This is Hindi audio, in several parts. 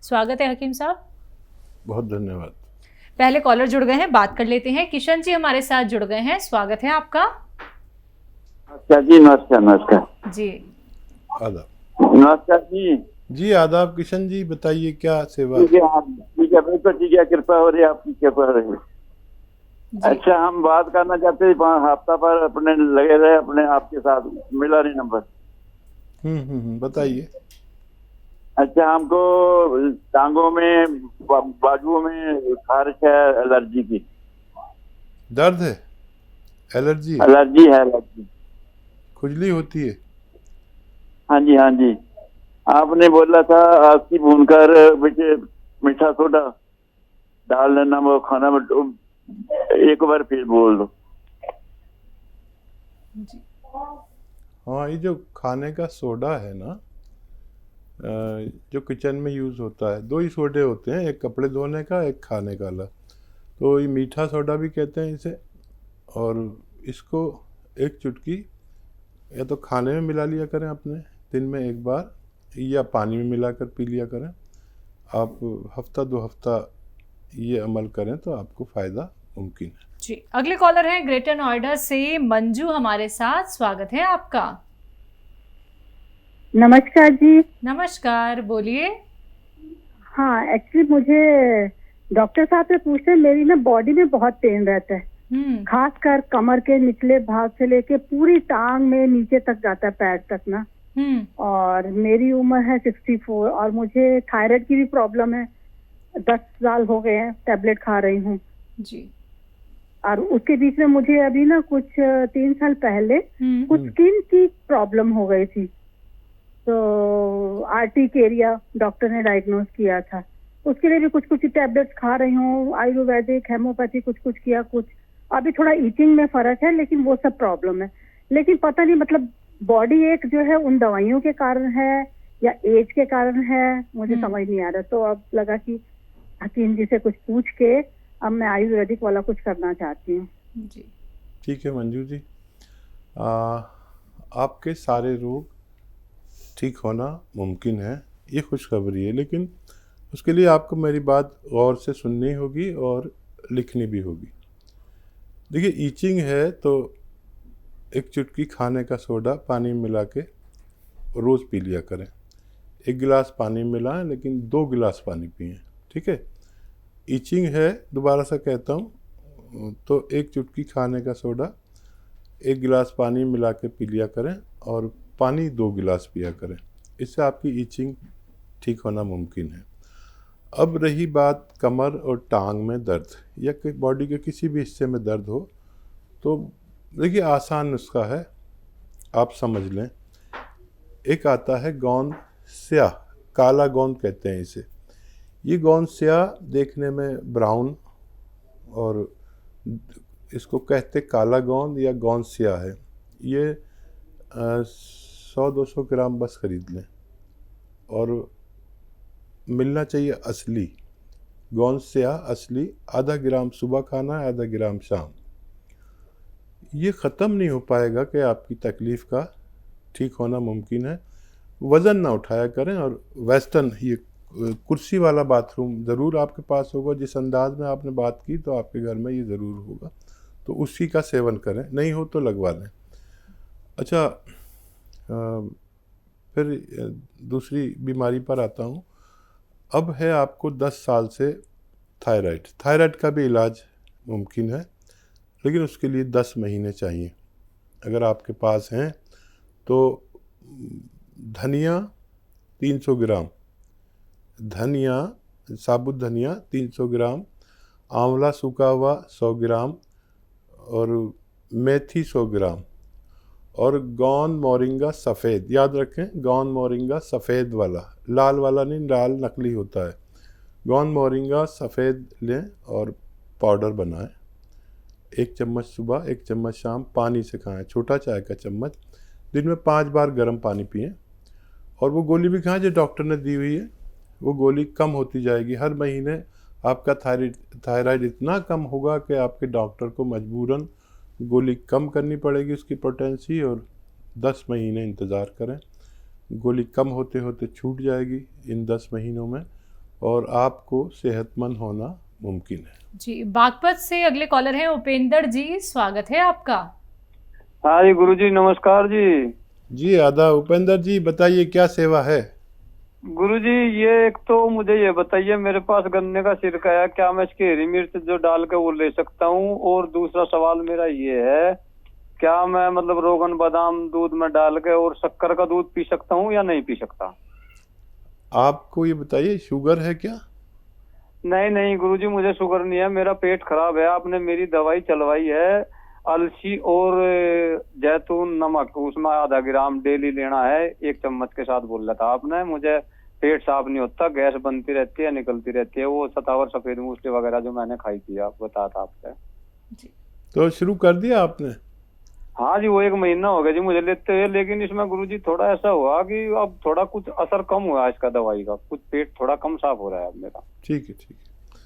स्वागत है हकीम साहब। बहुत धन्यवाद। पहले कॉलर जुड़ गए हैं, बात कर लेते हैं। किशन जी हमारे साथ जुड़ गए हैं, स्वागत है आपका। अच्छा जी, नमस्कार। नमस्कार जी आदाब। नमस्कार जी। जी आदाब किशन जी, बताइए क्या सेवा। ठीक है, ठीक है, बिल्कुल ठीक है, कृपा हो रही है, आपकी कृपा हो रही है। अच्छा, हम बात करना चाहते हैं, हफ्ता पर अपने लगे रहे अपने आपके साथ, मिला नहीं नंबर। बताइए। अच्छा, हमको टांगों में, बाजुओं में खारिश है, एलर्जी की। दर्द है, एलर्जी है, एलर्जी है, एलर्जी। खुजली होती है। हाँ जी, हाँ जी। आपने बोला था आपकी भूनकर मीठा सोडा डाल देना वो खाना में, एक बार फिर बोल दो। हाँ, ये जो खाने का सोडा है ना, जो किचन में यूज़ होता है, दो ही सोडे होते हैं, एक कपड़े धोने का, एक खाने का अलग। तो ये मीठा सोडा भी कहते हैं इसे। और इसको एक चुटकी या तो खाने में मिला लिया करें अपने दिन में एक बार, या पानी में मिलाकर पी लिया करें। आप हफ्ता 2 हफ्ता ये अमल करें तो आपको फ़ायदा मुमकिन है। जी, अगले कॉलर हैं ग्रेटर नोएडा से मंजू हमारे साथ, स्वागत है आपका। नमस्कार जी। नमस्कार, बोलिए। हाँ, एक्चुअली मुझे डॉक्टर साहब से पूछते, मेरी ना बॉडी में बहुत पेन रहता है, खासकर कमर के निचले भाग से लेके पूरी टांग में नीचे तक जाता है, पैर तक ना। और मेरी उम्र है 64 और मुझे थायराइड की भी प्रॉब्लम है। 10 साल हो गए हैं टैबलेट खा रही हूँ जी। और उसके बीच में मुझे अभी ना कुछ 3 साल पहले कुछ स्किन की प्रॉब्लम हो गई थी, तो आर्टिकेरिया डॉक्टर ने डायग्नोज किया था। उसके लिए भी कुछ कुछ टैबलेट्स खा रही हूँ, आयुर्वेदिक, हेमोपैथी, कुछ कुछ किया, कुछ अभी थोड़ा ईचिंग में फर्क है, लेकिन वो सब प्रॉब्लम है। लेकिन पता नहीं, मतलब बॉडी एक जो है उन दवाइयों के कारण है या एज के कारण है, मुझे समझ नहीं आ रहा। तो अब लगा कि हकीम जी से कुछ पूछ के अब मैं आयुर्वेदिक वाला कुछ करना चाहती हूँ। जी ठीक है मंजू जी, आपके सारे रोग ठीक होना मुमकिन है, ये खुशखबरी है। लेकिन उसके लिए आपको मेरी बात गौर से सुननी होगी और लिखनी भी होगी। देखिए, ईचिंग है तो एक चुटकी खाने का सोडा पानी में मिला के रोज़ पी लिया करें। 1 गिलास पानी में मिलाएं, लेकिन 2 गिलास पानी पिएं, ठीक है। ईचिंग है, दोबारा से कहता हूँ, तो एक चुटकी खाने का सोडा 1 गिलास पानी में मिला के पी लिया करें और पानी 2 गिलास पिया करें। इससे आपकी ईचिंग ठीक होना मुमकिन है। अब रही बात कमर और टांग में दर्द या बॉडी के किसी भी हिस्से में दर्द हो, तो देखिए आसान नुस्खा है, आप समझ लें। एक आता है गोंद स्याह, काला गोंद कहते हैं इसे। ये गोंद स्याह देखने में ब्राउन और इसको कहते काला गोंद या गोंद स्याह है। ये 100-200 ग्राम बस खरीद लें और मिलना चाहिए असली गोंद स्याह, असली। आधा ग्राम सुबह खाना है, आधा ग्राम शाम। ये ख़त्म नहीं हो पाएगा कि आपकी तकलीफ़ का ठीक होना मुमकिन है। वज़न ना उठाया करें और वेस्टर्न, ये कुर्सी वाला बाथरूम ज़रूर आपके पास होगा। जिस अंदाज में आपने बात की तो आपके घर में ये ज़रूर होगा, तो उसी का सेवन करें, नहीं हो तो लगवा लें। अच्छा, फिर दूसरी बीमारी पर आता हूँ। अब है आपको 10 साल से थायराइड। थायराइड का भी इलाज मुमकिन है, लेकिन उसके लिए 10 महीने चाहिए। अगर आपके पास हैं तो धनिया 300 ग्राम, धनिया, साबुत धनिया 300 ग्राम, आंवला सूखा हुआ 100 ग्राम और मेथी 100 ग्राम और गोंद मोरिंगा सफ़ेद, याद रखें गोंद मोरिंगा सफ़ेद वाला, लाल वाला नहीं, लाल नकली होता है। गोंद मोरिंगा सफ़ेद लें और पाउडर बनाएं। 1 चम्मच सुबह, 1 चम्मच शाम, पानी से खाएं, छोटा चाय का चम्मच। दिन में 5 बार गर्म पानी पिएं और वो गोली भी खाएं जो डॉक्टर ने दी हुई है। वो गोली कम होती जाएगी हर महीने। आपका थायराइड इतना कम होगा कि आपके डॉक्टर को मजबूरन गोली कम करनी पड़ेगी उसकी पोटेंसी, और 10 महीने इंतज़ार करें। गोली कम होते होते छूट जाएगी इन 10 महीनों में और आपको सेहतमंद होना मुमकिन है। जी, बागपत से अगले कॉलर हैं उपेंद्र जी, स्वागत है आपका। हाँ जी गुरुजी, नमस्कार जी। जी आदाब उपेंद्र जी, बताइए क्या सेवा है। गुरुजी ये एक तो मुझे ये बताइए, मेरे पास गन्ने का सिरका है, क्या मैं इसकी हरी मिर्च जो डाल के वो ले सकता हूँ? और दूसरा सवाल मेरा ये है, क्या मैं मतलब रोगन बादाम दूध में डाल के और शक्कर का दूध पी सकता हूँ या नहीं पी सकता? आपको ये बताइए शुगर है क्या? नहीं नहीं गुरुजी, मुझे शुगर नहीं है, मेरा पेट खराब है। आपने मेरी दवाई चलवाई है, अलसी और जैतून नमक, उसमें आधा ग्राम डेली लेना है, 1 चम्मच के साथ बोल रहा था आपने। मुझे पेट साफ नहीं होता, गैस बनती रहती है, निकलती रहती है, वो सतावर सफेद मूसली वगैरह जो मैंने खाई थी, आप बताया था आपसे। तो शुरू कर दिया आपने? हाँ जी, वो 1 महीना हो गया जी मुझे लेते हुए, लेकिन इसमें गुरुजी थोड़ा ऐसा हुआ कि अब थोड़ा कुछ असर कम हुआ इसका दवाई का, कुछ पेट थोड़ा कम साफ हो रहा है अब मेरा। ठीक है ठीक है।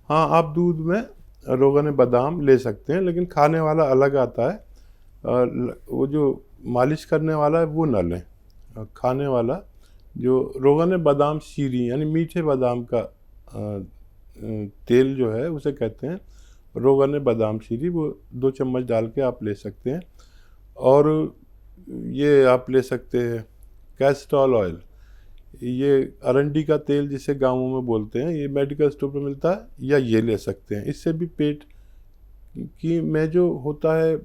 हाँ, आप दूध में रोगन बादाम ले सकते हैं, लेकिन खाने वाला अलग आता है। वो जो मालिश करने वाला है वो ना लें। खाने वाला जो रोगन बादाम शीरी यानी मीठे बादाम का तेल जो है उसे कहते हैं रोगन बादाम शीरी, वो 2 चम्मच डाल के आप ले सकते हैं। और ये आप ले सकते हैं कैस्ट्रॉल ऑयल, ये अरंडी का तेल जिसे गाँवों में बोलते हैं, ये मेडिकल स्टोर पर मिलता है, या ये ले सकते हैं। इससे भी पेट में जो होता है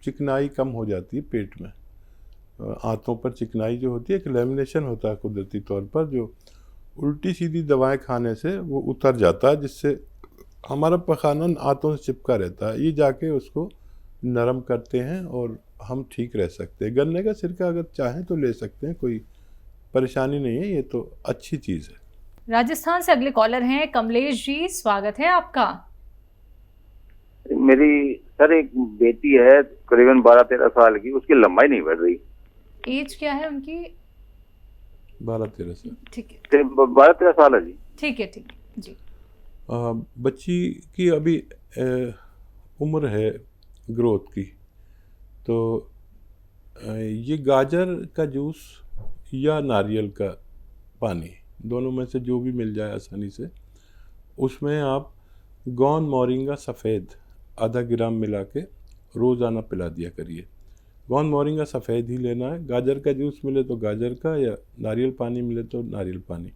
चिकनाई कम हो जाती है पेट में। आंतों पर चिकनाई जो होती है, एक लेमिनेशन होता है कुदरती तौर पर, जो उल्टी सीधी दवाएं खाने से वो उतर जाता है, जिससे हमारा पखाना आंतों से चिपका रहता है। ये जाके उसको नरम करते हैं और हम ठीक रह सकते हैं। गन्ने का सिरका अगर चाहें तो ले सकते हैं, कोई परेशानी नहीं है, ये तो अच्छी चीज़ है। राजस्थान से अगले कॉलर हैं कमलेश जी, स्वागत है आपका। मेरी सर एक बेटी है करीबन 12-13 साल की, उसकी लंबाई नहीं बढ़ रही। एज क्या है उनकी? 12-13 साल। ठीक है, 12-13 साल है जी। ठीक है, ठीक है जी। बच्ची की अभी उम्र है ग्रोथ की, तो ये गाजर का जूस या नारियल का पानी, दोनों में से जो भी मिल जाए आसानी से, उसमें आप गौन मोरिंगा सफ़ेद आधा ग्राम मिला के रोज़ाना पिला दिया करिए। गौन मोरिंगा सफ़ेद ही लेना है। गाजर का जूस मिले तो गाजर का, या नारियल पानी मिले तो नारियल पानी।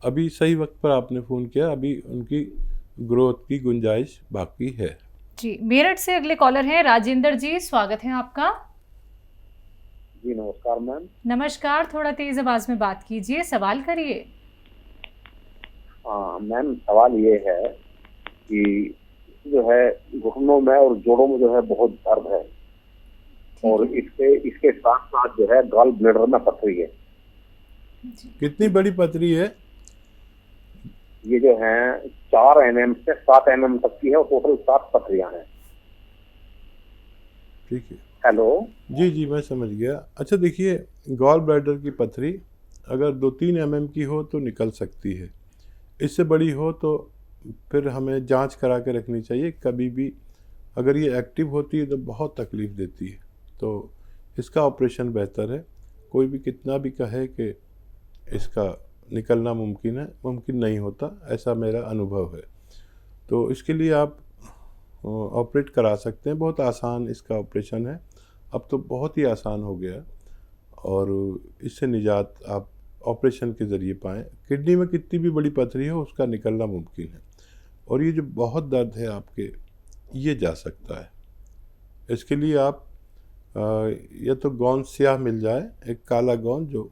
अभी सही वक्त पर आपने फ़ोन किया, अभी उनकी ग्रोथ की गुंजाइश बाकी है। जी, मेरठ से अगले कॉलर हैं राजेंद्र जी, स्वागत है आपका। जी नमस्कार मैम। नमस्कार, थोड़ा तेज आवाज में बात कीजिए, सवाल करिए। हाँ मैम, सवाल ये है कि जो है घुटनों में और जोड़ों में जो है बहुत दर्द है, और इसके साथ साथ जो है गॉल ब्लैडर में पथरी है। कितनी बड़ी पथरी है? ये जो है 4 mm से 7 mm तक की है, और टोटल 7 पथरियां हैं। ठीक है। हेलो जी जी, मैं समझ गया। अच्छा देखिए, गॉल ब्लैडर की पथरी अगर 2-3 mm की हो तो निकल सकती है, इससे बड़ी हो तो फिर हमें जांच करा के रखनी चाहिए। कभी भी अगर ये एक्टिव होती है तो बहुत तकलीफ़ देती है, तो इसका ऑपरेशन बेहतर है। कोई भी कितना भी कहे कि इसका निकलना मुमकिन है, मुमकिन नहीं होता, ऐसा मेरा अनुभव है। तो इसके लिए आप ऑपरेट करा सकते हैं, बहुत आसान इसका ऑपरेशन है। अब तो बहुत ही आसान हो गया, और इससे निजात आप ऑपरेशन के ज़रिए पाएँ। किडनी में कितनी भी बड़ी पथरी हो, उसका निकलना मुमकिन है। और ये जो बहुत दर्द है आपके, ये जा सकता है। इसके लिए आप या तो गोंद स्याह मिल जाए, एक काला गोंद जो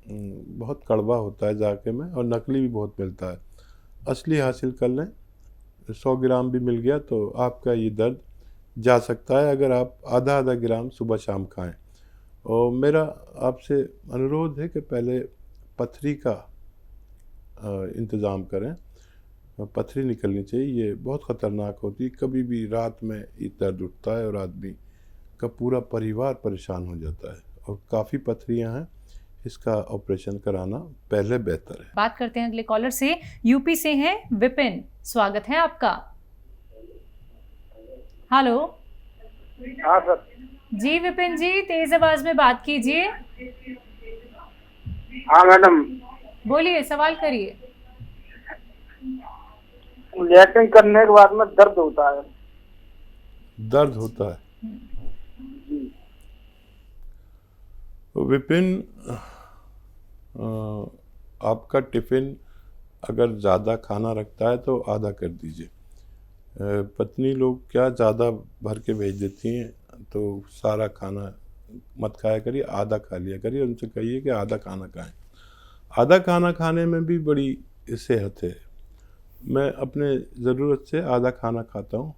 बहुत कड़वा होता है जाके में, और नकली भी बहुत मिलता है, असली हासिल कर लें। 100 ग्राम भी मिल गया तो आपका ये दर्द जा सकता है, अगर आप आधा ग्राम सुबह शाम खाएं। और मेरा आपसे अनुरोध है कि पहले पथरी का इंतज़ाम करें। पथरी निकलनी चाहिए, ये बहुत ख़तरनाक होती है। कभी भी रात में ये दर्द उठता है और आदमी का पूरा परिवार परेशान हो जाता है, और काफ़ी पथरियां हैं, इसका ऑपरेशन कराना पहले बेहतर है। बात करते हैं अगले कॉलर से, यूपी से हैं विपिन, स्वागत है आपका। हेलो। हाँ सर। जी विपिन जी, तेज आवाज में बात कीजिए। हाँ मैडम, बोलिए, सवाल करिए। लैट्रिन करने के बाद में दर्द होता है। दर्द होता है। तो विपिन, आपका टिफ़िन अगर ज़्यादा खाना रखता है तो आधा कर दीजिए। पत्नी लोग क्या ज़्यादा भर के भेज देती हैं, तो सारा खाना मत खाया करिए, आधा खा लिया करिए। उनसे कहिए कि आधा खाना खाएं। आधा खाना खाने में भी बड़ी सेहत है। मैं अपने ज़रूरत से आधा खाना खाता हूँ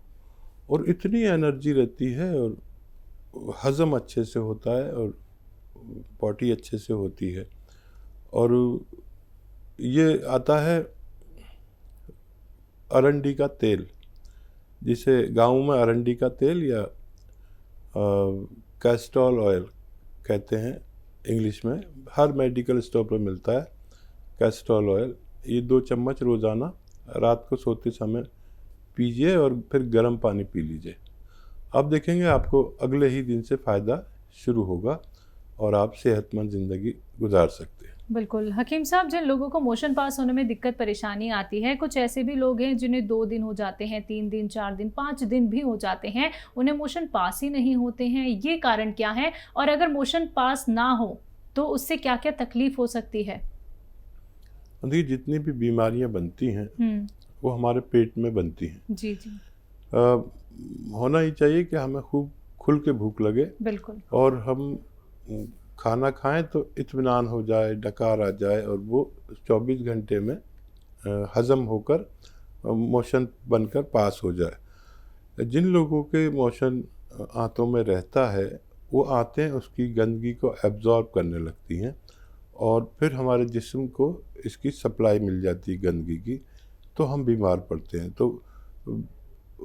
और इतनी एनर्जी रहती है और हज़म अच्छे से होता है और पॉटी अच्छे से होती है। और ये आता है अरंडी का तेल, जिसे गाँव में अरंडी का तेल या कैस्टोल ऑयल कहते हैं इंग्लिश में। हर मेडिकल स्टोर पर मिलता है कैस्टोल ऑयल। ये 2 चम्मच रोज़ाना रात को सोते समय पीजिए और फिर गर्म पानी पी लीजिए। अब देखेंगे आपको अगले ही दिन से फ़ायदा शुरू होगा और आप सेहतमंद ज़िंदगी गुजार सकते हैं। बिल्कुल। हकीम साहब, जिन लोगों को मोशन पास होने में दिक्कत परेशानी आती है, कुछ ऐसे भी लोग हैं जिन्हें 2 दिन हो जाते हैं, 3 दिन, 4 दिन, 5 दिन भी हो जाते हैं, उन्हें मोशन पास ही नहीं होते हैं। ये कारण क्या है? और अगर मोशन पास ना हो तो उससे क्या क्या तकलीफ हो सकती है? देखिए, जितनी भी बीमारियां बनती हैं वो हमारे पेट में बनती हैं। जी जी। होना ही चाहिए कि हमें खूब खुल के भूख लगे। बिल्कुल। और हम खाना खाएं तो इत्मीनान हो जाए, डकार आ जाए और वो 24 घंटे में हज़म होकर मोशन बनकर पास हो जाए। जिन लोगों के मोशन आंतों में रहता है, वो आंतें उसकी गंदगी को एब्जॉर्ब करने लगती हैं और फिर हमारे जिस्म को इसकी सप्लाई मिल जाती है गंदगी की, तो हम बीमार पड़ते हैं। तो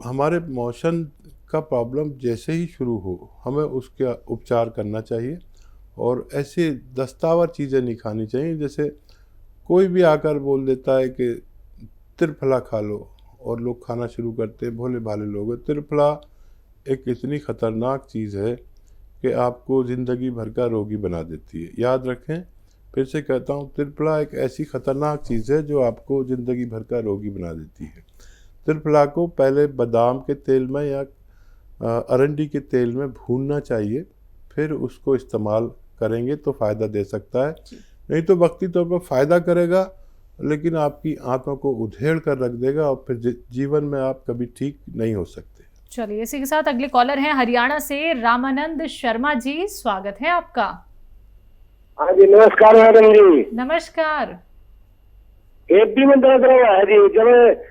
हमारे मोशन का प्रॉब्लम जैसे ही शुरू हो, हमें उसका उपचार करना चाहिए और ऐसे दस्तावर चीज़ें नहीं खानी चाहिए। जैसे कोई भी आकर बोल देता है कि त्रिफला खा लो और लोग खाना शुरू करते हैं, भोले भाले लोग। त्रिफला एक इतनी ख़तरनाक चीज़ है कि आपको ज़िंदगी भर का रोगी बना देती है। याद रखें, फिर से कहता हूँ, त्रिफला एक ऐसी ख़तरनाक चीज़ है जो आपको ज़िंदगी भर का रोगी बना देती है। त्रिफला को पहले बादाम के तेल में या अरंडी के तेल में भूनना चाहिए, फिर उसको इस्तेमाल करेंगे तो फ़ायदा दे सकता है। नहीं तो वक्ती तौर पर फ़ायदा करेगा, लेकिन आपकी आंतों को उधेड़ कर रख देगा और फिर जीवन में आप कभी ठीक नहीं हो सकते। चलिए, इसी के साथ अगले कॉलर हैं हरियाणा से रामानंद शर्मा जी, स्वागत है आपका। हाँ जी, नमस्कार मैडम जी। नमस्कार। एक भी में दर्द रहा है जी। जब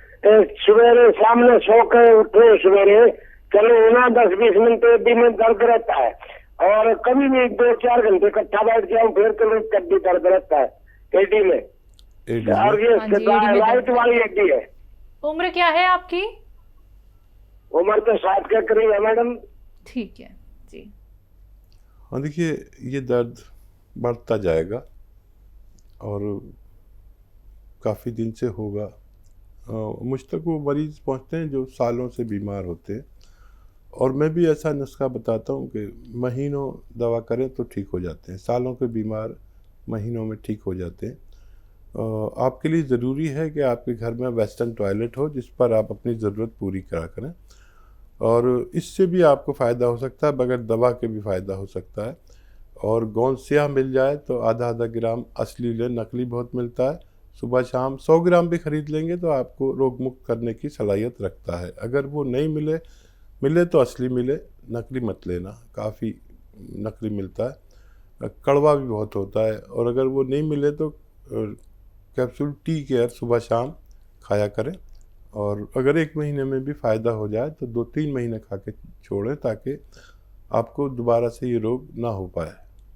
सवेरे सामने सो के उठे, सवेरे चलो ना 10-20 मिनट एक भी में दर्द रहता है और कभी भी 2-4 घंटे इकट्ठा बैठ जाऊँ फिर तो कभी दर्द रहता है एडी में। और ये लाइट वाली एडी है। उम्र क्या है आपकी? उम्र तो 60 के करीब है मैडम। ठीक है जी। हाँ, देखिए, ये दर्द बढ़ता जाएगा और काफ़ी दिन से होगा। मुझ तक वो मरीज़ पहुँचते हैं जो सालों से बीमार होते हैं और मैं भी ऐसा नुस्खा बताता हूँ कि महीनों दवा करें तो ठीक हो जाते हैं। सालों के बीमार महीनों में ठीक हो जाते हैं। आपके लिए ज़रूरी है कि आपके घर में वेस्टर्न टॉयलेट हो जिस पर आप अपनी ज़रूरत पूरी करा करें, और इससे भी आपको फ़ायदा हो सकता है, बगैर दवा के भी फ़ायदा हो सकता है। और गोंद स्याह मिल जाए तो आधा ग्राम असली लें, नकली बहुत मिलता है। सुबह शाम 100 ग्राम भी खरीद लेंगे तो आपको रोग मुक्त करने की सलाहियत रखता है। अगर वो नहीं मिले तो असली मिले, नकली मत लेना। काफ़ी नकली मिलता है, कड़वा भी बहुत होता है। और अगर वो नहीं मिले तो कैप्सूल टी केयर सुबह शाम खाया करें। और अगर 1 महीने में भी फ़ायदा हो जाए तो 2-3 महीने खा के छोड़ें ताकि आपको दोबारा से ये रोग ना हो पाए।